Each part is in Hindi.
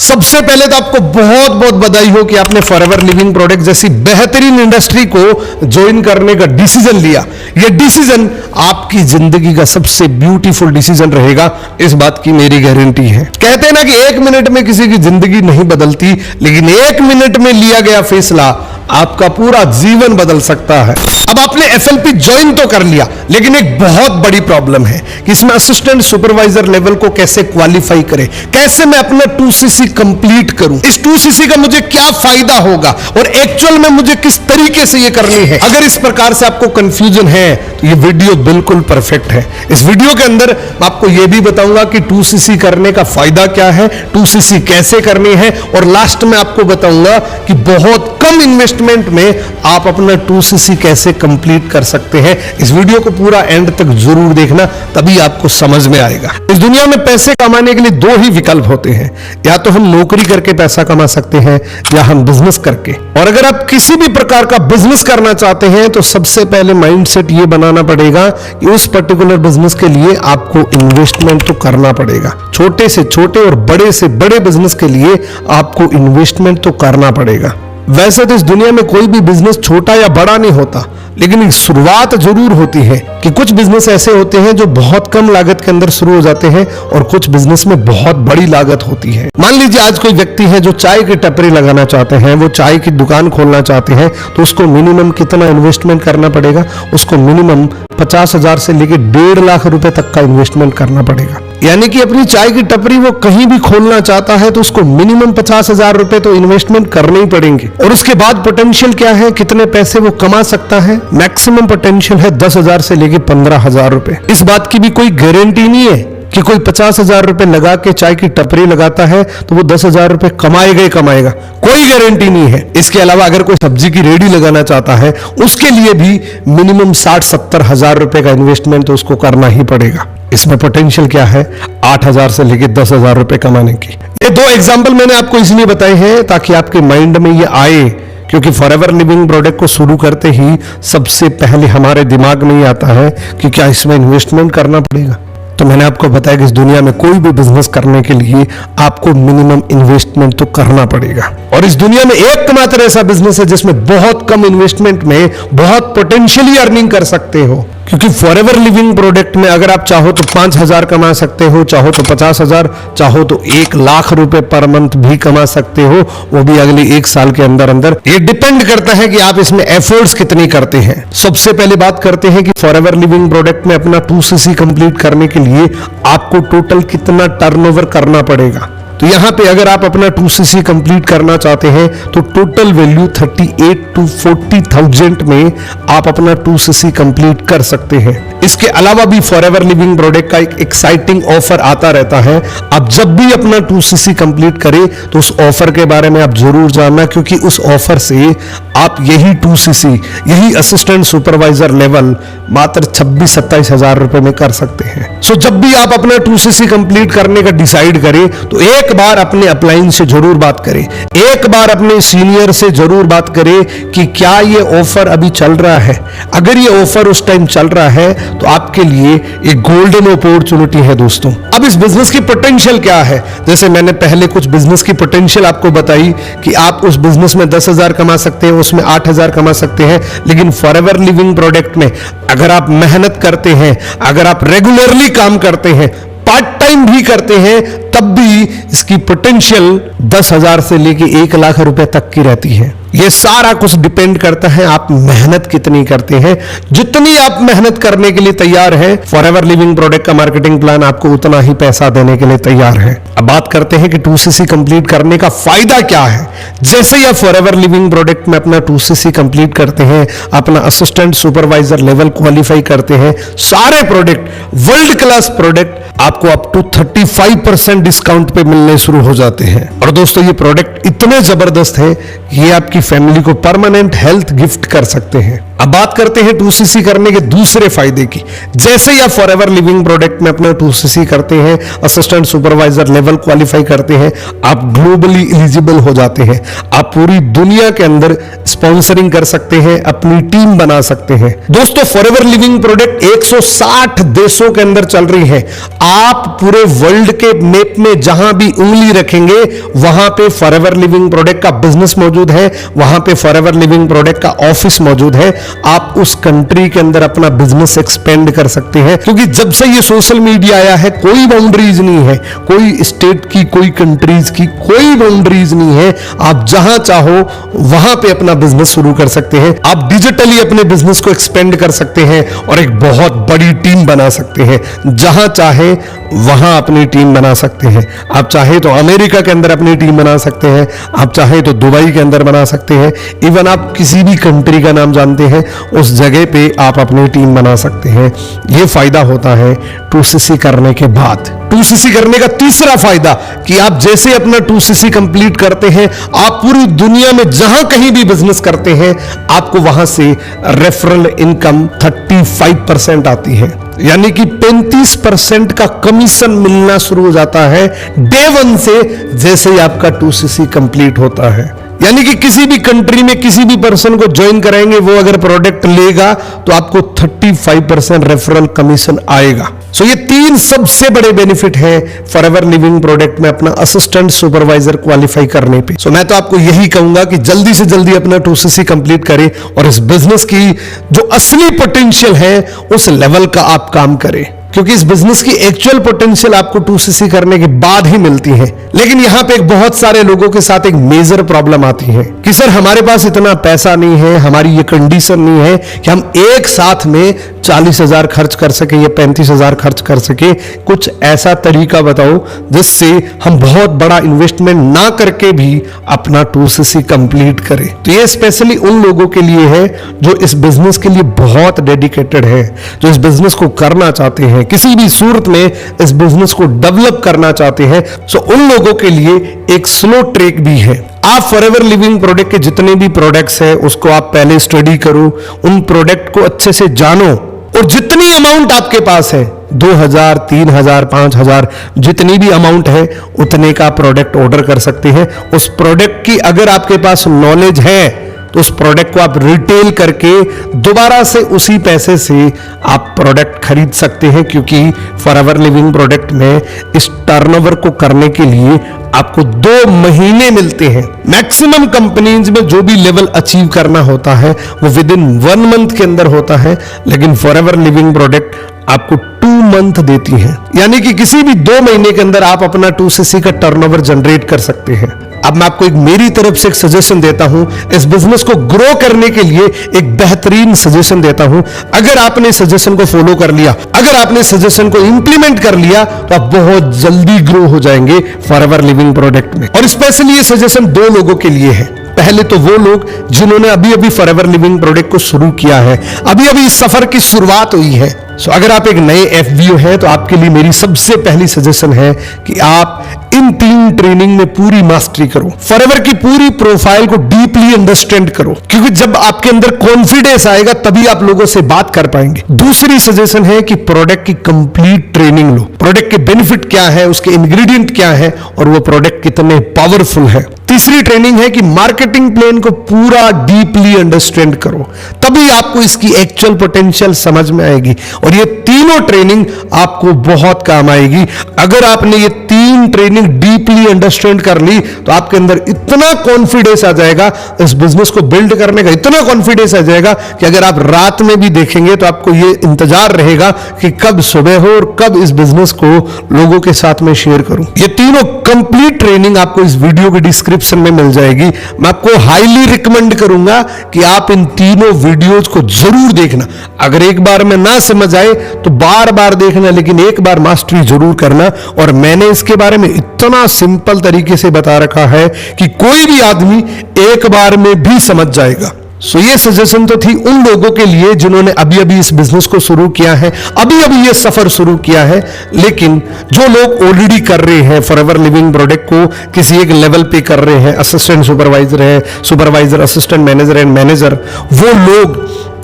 सबसे पहले तो आपको बहुत बहुत बधाई हो कि आपने फॉरएवर लिविंग प्रोडक्ट जैसी बेहतरीन इंडस्ट्री को ज्वाइन करने का डिसीजन लिया। यह डिसीजन आपकी जिंदगी का सबसे ब्यूटीफुल डिसीजन रहेगा, इस बात की मेरी गारंटी है। कहते हैं ना कि 1 मिनट में किसी की जिंदगी नहीं बदलती, लेकिन 1 मिनट में लिया गया फैसला आपका पूरा जीवन बदल सकता है। अब आपने एफएलपी ज्वाइन तो कर लिया, लेकिन एक बहुत बड़ी प्रॉब्लम है कि इसमें असिस्टेंट सुपरवाइजर लेवल को कैसे क्वालिफाई करें, कैसे मैं अपना 2cc कंप्लीट करूं, इस 2cc का मुझे क्या फायदा होगा और एक्चुअल में मुझे किस तरीके से ये करनी है। अगर इस प्रकार से आपको कंफ्यूजन है तो ये वीडियो बिल्कुल परफेक्ट है। इस वीडियो के अंदर मैं आपको ये भी बताऊंगा कि 2cc करने का फायदा क्या है, 2cc कैसे करनी है, और लास्ट में आपको बताऊंगा कि बहुत कम इन्वेस्टमेंट में आप अपना 2cc कैसे कंप्लीट कर सकते हैं। इस वीडियो को पूरा एंड तक जरूर देखना, तभी आपको समझ में आएगा। इस दुनिया में पैसे कमाने के लिए 2 ही विकल्प होते हैं, या तो हम नौकरी करके पैसा कमा सकते हैं या हम बिजनेस करके। और अगर आप किसी भी प्रकार का बिजनेस करना चाहते हैं तो सबसे पहले माइंडसेट ये बनाना पड़ेगा कि उस पर्टिकुलर बिजनेस के लिए आपको इन्वेस्टमेंट तो करना पड़ेगा। छोटे से छोटे और बड़े से बड़े बिजनेस के लिए आपको इन्वेस्टमेंट तो करना पड़ेगा। वैसे तो इस दुनिया में कोई भी बिजनेस छोटा या बड़ा नहीं होता, लेकिन शुरुआत जरूर होती है कि कुछ बिजनेस ऐसे होते हैं जो बहुत कम लागत के अंदर शुरू हो जाते हैं और कुछ बिजनेस में बहुत बड़ी लागत होती है। मान लीजिए आज कोई व्यक्ति है जो चाय की टपरी लगाना चाहते हैं, वो चाय की दुकान खोलना चाहते हैं, तो उसको मिनिमम कितना इन्वेस्टमेंट करना पड़ेगा? उसको मिनिमम 50,000 से लेकर 1.5 लाख रुपए तक का इन्वेस्टमेंट करना पड़ेगा। यानी कि अपनी चाय की टपरी वो कहीं भी खोलना चाहता है तो उसको मिनिमम 50,000 रुपए तो इन्वेस्टमेंट करने ही पड़ेंगे। और उसके बाद पोटेंशियल क्या है, कितने पैसे वो कमा सकता है? मैक्सिमम पोटेंशियल है 10,000 से लेके 15,000 रुपए। इस बात की भी कोई गारंटी नहीं है कि कोई 50,000 रुपए लगा के चाय की टपरी लगाता है तो वो 10,000 रुपए कमाएगा ही कमाएगा, कोई गारंटी नहीं है। इसके अलावा अगर कोई सब्जी की रेडी लगाना चाहता है उसके लिए भी मिनिमम 60-70 हजार रुपए का इन्वेस्टमेंट तो उसको करना ही पड़ेगा। इसमें पोटेंशियल क्या है? 8,000 से लेकर 10,000 रुपए कमाने की। ये 2 एग्जाम्पल मैंने आपको इसलिए बताए हैं ताकि आपके माइंड में ये आए, क्योंकि फॉरएवर लिविंग प्रोडक्ट को शुरू करते ही सबसे पहले हमारे दिमाग में ये आता है कि क्या इसमें इन्वेस्टमेंट करना पड़ेगा। तो मैंने आपको बताया कि इस दुनिया में कोई भी बिजनेस करने के लिए आपको मिनिमम इन्वेस्टमेंट तो करना पड़ेगा। और इस दुनिया में एकमात्र ऐसा बिजनेस है जिसमें बहुत कम इन्वेस्टमेंट में बहुत पोटेंशियली अर्निंग कर सकते हो। क्योंकि फॉरएवर लिविंग प्रोडक्ट में अगर आप चाहो तो 5,000 कमा सकते हो, चाहो तो 50,000, चाहो तो 1 लाख रुपए पर मंथ भी कमा सकते हो, वो भी अगले 1 साल के अंदर अंदर। ये डिपेंड करता है कि आप इसमें एफर्ट्स कितनी करते हैं। सबसे पहले बात करते हैं कि फॉरएवर लिविंग प्रोडक्ट में अपना 2cc कंप्लीट करने के लिए आपको टोटल कितना टर्नओवर करना पड़ेगा। तो यहां पे अगर आप अपना 2cc कंप्लीट करना चाहते हैं तो टोटल वैल्यू 38 to 40,000 में आप अपना 2cc कंप्लीट कर सकते हैं। इसके अलावा भी फॉरएवर लिविंग प्रोडक्ट का एक एक्साइटिंग ऑफर आता रहता है। आप जब भी अपना 2cc कंप्लीट करें तो उस ऑफर के बारे में आप जरूर जानना, क्योंकि उस ऑफर से आप यही 2cc, यही असिस्टेंट सुपरवाइजर लेवल मात्र 26-27 हजार रुपए में कर सकते हैं। सो जब भी आप अपना 2cc कंप्लीट करने का डिसाइड करें तो एक बार अपने अपलाइन से जरूर बात करें, एक बार अपने सीनियर से जरूर बात करें कि क्या ये ऑफर अभी चल रहा है। अगर ये ऑफर उस टाइम चल रहा है तो आपके लिए एक गोल्डन अपॉर्चुनिटी है दोस्तों। अब इस बिजनेस की पोटेंशियल क्या है? जैसे मैंने पहले कुछ बिजनेस की पोटेंशियल आपको बताई कि आप उस बिजनेस में 10,000 कमा सकते हैं, उसमें 8,000 कमा सकते हैं। लेकिन फॉरएवर लिविंग प्रोडक्ट में अगर आप मेहनत करते हैं, अगर आप रेगुलरली काम करते हैं, पार्ट टाइम भी करते हैं, तब भी इसकी पोटेंशियल 10,000 से लेके 1 लाख रुपए तक की रहती है। ये सारा कुछ डिपेंड करता है आप मेहनत कितनी करते हैं। जितनी आप मेहनत करने के लिए तैयार हैं, फॉरएवर लिविंग प्रोडक्ट का मार्केटिंग प्लान आपको उतना ही पैसा देने के लिए तैयार है। अब बात करते हैं कि 2cc कंप्लीट करने का फायदा क्या है। जैसे ही आप फॉरएवर लिविंग प्रोडक्ट में अपना 2cc कंप्लीट करते हैं, अपना असिस्टेंट सुपरवाइजर लेवल क्वालिफाई करते हैं, सारे प्रोडक्ट वर्ल्ड क्लास प्रोडक्ट आपको अप टू 35% डिस्काउंट पे मिलने शुरू हो जाते हैं। और दोस्तों ये प्रोडक्ट इतने जबरदस्त है कि ये आपकी फैमिली को परमानेंट हेल्थ गिफ्ट कर सकते हैं। अब बात करते हैं 2cc करने के दूसरे फायदे की। जैसे ही आप फॉरएवर लिविंग प्रोडक्ट में अपना 2cc करते हैं, असिस्टेंट सुपरवाइजर लेवल क्वालिफाई करते हैं, आप ग्लोबली एलिजिबल हो जाते हैं। आप पूरी दुनिया के अंदर स्पॉन्सरिंग कर सकते हैं, अपनी टीम बना सकते हैं। दोस्तों, फॉरएवर लिविंग प्रोडक्ट 160 देशों के अंदर चल रही है। आप पूरे वर्ल्ड के मैप में जहां भी उंगली रखेंगे वहां पे फॉरएवर लिविंग प्रोडक्ट का बिजनेस मौजूद है, वहां पे फॉरएवर लिविंग प्रोडक्ट का ऑफिस मौजूद है। आप उस कंट्री के अंदर अपना बिजनेस एक्सपेंड कर सकते हैं, क्योंकि जब से ये सोशल मीडिया आया है कोई बाउंड्रीज नहीं है, कोई स्टेट की, कोई कंट्रीज की कोई बाउंड्रीज नहीं है। आप जहां चाहो वहां पे अपना बिजनेस शुरू कर सकते हैं। आप डिजिटली अपने बिजनेस को एक्सपेंड कर सकते हैं और एक बहुत बड़ी टीम बना सकते हैं। जहां चाहे वहां अपनी टीम बना सकते हैं। आप चाहे तो अमेरिका के अंदर अपनी टीम बना सकते हैं, आप चाहे तो दुबई के अंदर बना सकते हैं। इवन आप किसी भी कंट्री का नाम जानते हैं, उस जगह पे आप अपनी टीम बना सकते हैं। यह फायदा होता है 2cc करने के बाद। 2cc करने का तीसरा फायदा कि आप जैसे अपना 2cc कंप्लीट करते हैं, आप पूरी दुनिया में जहां कहीं भी बिजनेस करते हैं, आपको वहां से रेफरल इनकम 35% आती है, यानी कि 35% का कमीशन मिलना शुरू हो जाता है डे 1 से, जैसे ही आपका 2cc कंप्लीट होता है। यानी कि किसी भी कंट्री में किसी भी पर्सन को ज्वाइन कराएंगे, वो अगर प्रोडक्ट लेगा तो आपको 35% रेफरल कमीशन आएगा। सो ये 3 सबसे बड़े बेनिफिट है फॉरएवर लिविंग प्रोडक्ट में अपना असिस्टेंट सुपरवाइजर क्वालिफाई करने पे। सो मैं तो आपको यही कहूंगा कि जल्दी से जल्दी अपना 2cc कंप्लीट करें और इस बिजनेस की जो असली पोटेंशियल है उस लेवल का आप काम करें, क्योंकि इस बिजनेस की एक्चुअल पोटेंशियल आपको 2cc करने के बाद ही मिलती है। लेकिन यहां पे बहुत सारे लोगों के साथ एक मेजर प्रॉब्लम आती है कि सर हमारे पास इतना पैसा नहीं है, हमारी ये कंडीशन नहीं है कि हम एक साथ में 40,000 खर्च कर सके या 35,000 खर्च कर सके। कुछ ऐसा तरीका बताओ जिससे हम बहुत बड़ा इन्वेस्टमेंट ना करके भी अपना 2cc कंप्लीट करें। तो ये स्पेशली उन लोगों के लिए है जो इस बिजनेस के लिए बहुत डेडिकेटेड है, जो इस बिजनेस को करना चाहते हैं, किसी भी सूरत में इस बिजनेस को डेवलप करना चाहते हैं। सो उन लोगों के लिए एक स्लो ट्रैक भी है। आप फॉरएवर लिविंग प्रोडक्ट के जितने भी प्रोडक्ट्स हैं उसको आप पहले स्टडी करो, उन प्रोडक्ट को अच्छे से जानो, और जितनी अमाउंट आपके पास है 2,000, 3,000, 5,000 जितनी भी अमाउंट है उतने का प्रोडक्ट ऑर्डर कर सकते हैं। उस प्रोडक्ट की अगर आपके पास नॉलेज है तो उस प्रोडक्ट को आप रिटेल करके दोबारा से उसी पैसे से आप प्रोडक्ट खरीद सकते हैं, क्योंकि फॉरएवर लिविंग प्रोडक्ट में इस टर्नओवर को करने के लिए आपको 2 महीने मिलते हैं। मैक्सिमम कंपनीज में जो भी लेवल अचीव करना होता है वो विद इन 1 मंथ के अंदर होता है, लेकिन फॉरएवर लिविंग प्रोडक्ट आपको 2 मंथ देती है, यानी कि किसी भी 2 महीने के अंदर आप अपना 2cc का टर्नओवर जनरेट कर सकते हैं। अब मैं आपको एक मेरी तरफ से एक सजेशन देता हूं, इस बिजनेस को ग्रो करने के लिए एक बेहतरीन सजेशन देता हूं। अगर आपने सजेशन को फॉलो कर लिया, अगर आपने सजेशन को इंप्लीमेंट कर लिया, तो आप बहुत जल्दी ग्रो हो जाएंगे फॉरएवर लिविंग प्रोडक्ट में। और स्पेशली ये सजेशन 2 लोगों के लिए है। पहले तो वो लोग जिन्होंने अभी अभी फॉरएवर लिविंग प्रोडक्ट को शुरू किया है, अभी अभी इस सफर की शुरुआत हुई है। सो अगर आप एक नए FBO हैं तो आपके लिए मेरी सबसे पहली सजेशन है कि आप इन 3 ट्रेनिंग में पूरी मास्टरी करो, फॉरएवर की पूरी प्रोफाइल को डीपली अंडरस्टैंड करो, क्योंकि जब आपके अंदर कॉन्फिडेंस आएगा तभी आप लोगों से बात कर पाएंगे। दूसरी सजेशन है कि प्रोडक्ट की कंप्लीट ट्रेनिंग लो, प्रोडक्ट के बेनिफिट क्या है, उसके इंग्रेडिएंट क्या है और वो प्रोडक्ट कितने पावरफुल है। तीसरी ट्रेनिंग है कि मार्केटिंग प्लान को पूरा डीपली अंडरस्टैंड करो, तभी आपको इसकी एक्चुअल पोटेंशियल समझ में आएगी। और ये तीनों ट्रेनिंग आपको बहुत काम आएगी। अगर आपने ये 3 ट्रेनिंग डीपली अंडरस्टैंड कर ली तो आपके अंदर इतना कॉन्फिडेंस आ जाएगा इस बिजनेस को बिल्ड करने का, इतना कॉन्फिडेंस आ जाएगा कि अगर आप रात में भी देखेंगे तो आपको ये इंतजार रहेगा कि कब सुबह हो और कब इस बिजनेस को लोगों के साथ में शेयर करूं। ये तीनों कंप्लीट ट्रेनिंग आपको इस वीडियो के डिस्क्रिप्शन में मिल जाएगी। मैं आपको हाईली रिकमेंड करूंगा कि आप इन तीनों वीडियोज को जरूर देखना। अगर एक बार में ना समझ आए तो बार बार देखना, लेकिन एक बार मास्टरी जरूर करना। और मैंने इसके बारे में इतना सिंपल तरीके से बता रखा है कि कोई भी आदमी एक बार में भी समझ जाएगा। सो ये सजेशन तो थी उन लोगों के लिए जिन्होंने अभी अभी इस बिजनेस को शुरू किया है, अभी अभी ये सफर शुरू किया है। लेकिन जो लोग ऑलरेडी कर रहे हैं फॉरएवर लिविंग प्रोडक्ट को किसी एक लेवल पे कर रहे हैं, असिस्टेंट सुपरवाइजर है, supervisor, assistant manager and manager, वो लोग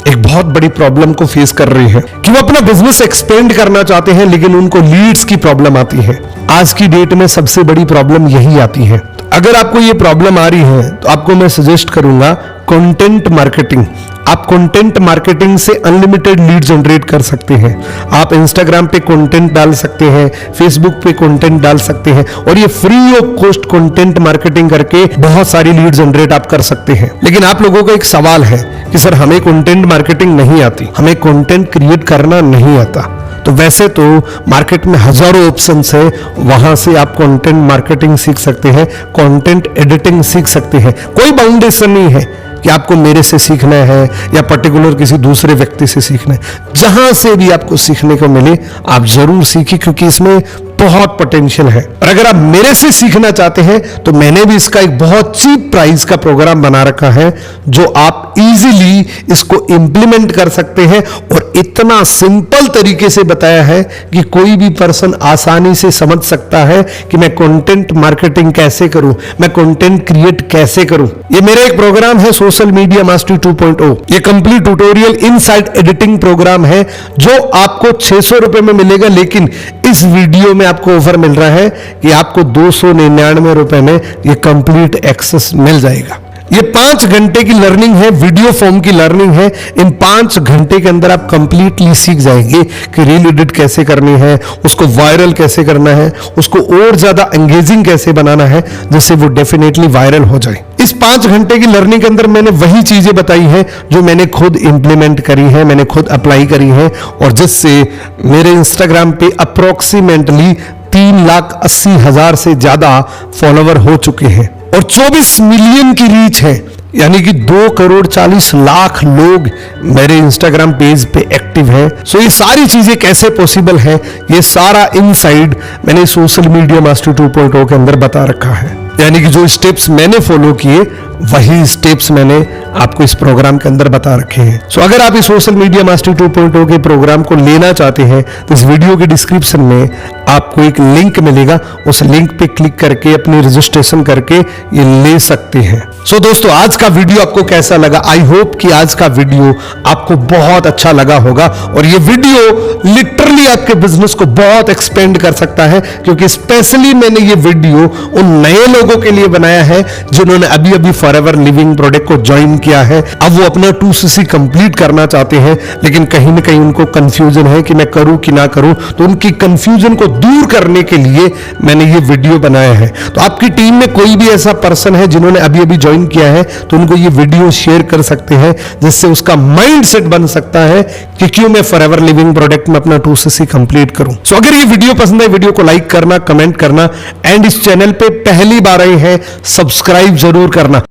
एक बहुत बड़ी प्रॉब्लम को फेस कर रही है कि वो अपना बिजनेस एक्सपेंड करना चाहते हैं लेकिन उनको लीड्स की प्रॉब्लम आती है। आज की डेट में सबसे बड़ी प्रॉब्लम यही आती है। अगर आपको ये प्रॉब्लम आ रही है तो आपको मैं सजेस्ट करूंगा कंटेंट मार्केटिंग। आप कंटेंट मार्केटिंग से अनलिमिटेड लीड जनरेट कर सकते हैं। आप इंस्टाग्राम पे कंटेंट डाल सकते हैं, फेसबुक पे कंटेंट डाल सकते हैं और ये free of cost content marketing करके बहुत सारी लीड जनरेट आप कर सकते हैं। लेकिन आप लोगों का एक सवाल है कि सर हमें कंटेंट मार्केटिंग नहीं आती, हमें कंटेंट क्रिएट करना नहीं आता। तो वैसे तो मार्केट में हजारों ऑप्शंस है, वहां से आप कंटेंट मार्केटिंग सीख सकते हैं, कंटेंट एडिटिंग सीख सकते हैं। कोई बाउंडेशन नहीं है कि आपको मेरे से सीखना है या पर्टिकुलर किसी दूसरे व्यक्ति से सीखना है। जहां से भी आपको सीखने को मिले आप जरूर सीखिए, क्योंकि इसमें बहुत पोटेंशियल है। और अगर आप मेरे से सीखना चाहते हैं तो मैंने भी इसका एक बहुत चीप प्राइस का प्रोग्राम बना रखा है जो आप इजीली इसको इंप्लीमेंट कर सकते हैं और इतना सिंपल तरीके से बताया है कि कोई भी पर्सन आसानी से समझ सकता है कि मैं कंटेंट मार्केटिंग कैसे करूं, मैं कंटेंट क्रिएट कैसे करूं। ये मेरा एक प्रोग्राम है सोशल मीडिया मास्टरी 2.0। ये complete tutorial inside editing programme है जो आपको 600 रुपए में मिलेगा, लेकिन इस वीडियो में आपको ऑफर मिल रहा है कि आपको 299 रुपए में ये कंप्लीट एक्सेस मिल जाएगा। ये 5 घंटे की लर्निंग है, वीडियो फॉर्म की लर्निंग है। इन 5 घंटे के अंदर आप कंप्लीटली सीख जाएंगे कि रील एडिट कैसे करनी है, उसको वायरल कैसे करना है, उसको और ज्यादा एंगेजिंग कैसे बनाना है जिससे वो डेफिनेटली वायरल हो जाए। इस 5 घंटे की लर्निंग के अंदर मैंने वही चीजें बताई हैं जो मैंने खुद इंप्लीमेंट करी है, मैंने खुद अप्लाई करी है और जिससे मेरे इंस्टाग्राम पे अप्रोक्सीमेटली 3,80,000 से ज्यादा फॉलोवर हो चुके हैं और 24 मिलियन की रीच है, यानी कि 2,40,00,000 लोग मेरे इंस्टाग्राम पेज पे एक्टिव हैं। सो ये सारी चीजें कैसे पॉसिबल है, ये सारा इनसाइड मैंने सोशल मीडिया मास्टरी 2.0 के अंदर बता रखा है। यानी कि जो स्टेप्स मैंने फॉलो किए वही स्टेप्स मैंने आपको इस प्रोग्राम के अंदर बता रखे हैं। सो अगर आप इस सोशल मीडिया मास्टरी 2.0 के प्रोग्राम को लेना चाहते हैं तो इस वीडियो के डिस्क्रिप्शन में आपको एक लिंक मिलेगा, उस लिंक पे क्लिक करके अपनी रजिस्ट्रेशन करके ये ले सकते हैं। सो दोस्तों आज का वीडियो आपको कैसा लगा? आई होप कि आज का वीडियो आपको बहुत अच्छा लगा होगा और ये वीडियो लिटरली आपके बिजनेस को बहुत एक्सपेंड कर सकता है, क्योंकि स्पेशली मैंने ये वीडियो उन नए लोगों के लिए बनाया है जिन्होंने अभी अभी फॉरएवर लिविंग प्रोडक्ट को ज्वाइन किया है। अब वो अपना 2cc कंप्लीट करना चाहते हैं लेकिन कहीं ना कहीं उनको कंफ्यूजन है कि मैं करूं कि ना करूं, तो उनकी कंफ्यूजन को दूर करने के लिए मैंने ये वीडियो बनाया है। तो आपकी टीम में कोई भी ऐसा पर्सन है जिन्होंने अभी अभी ज्वाइन किया है तो उनको ये वीडियो शेयर कर सकते हैं, जिससे उसका माइंड सेट बन सकता है कि क्यों मैं फॉरएवर लिविंग प्रोडक्ट में अपना 2cc कंप्लीट करूं। सो अगर ये वीडियो पसंद है, वीडियो को लाइक करना, कमेंट करना एंड इस चैनल पे पहली बार आए हैं सब्सक्राइब जरूर करना।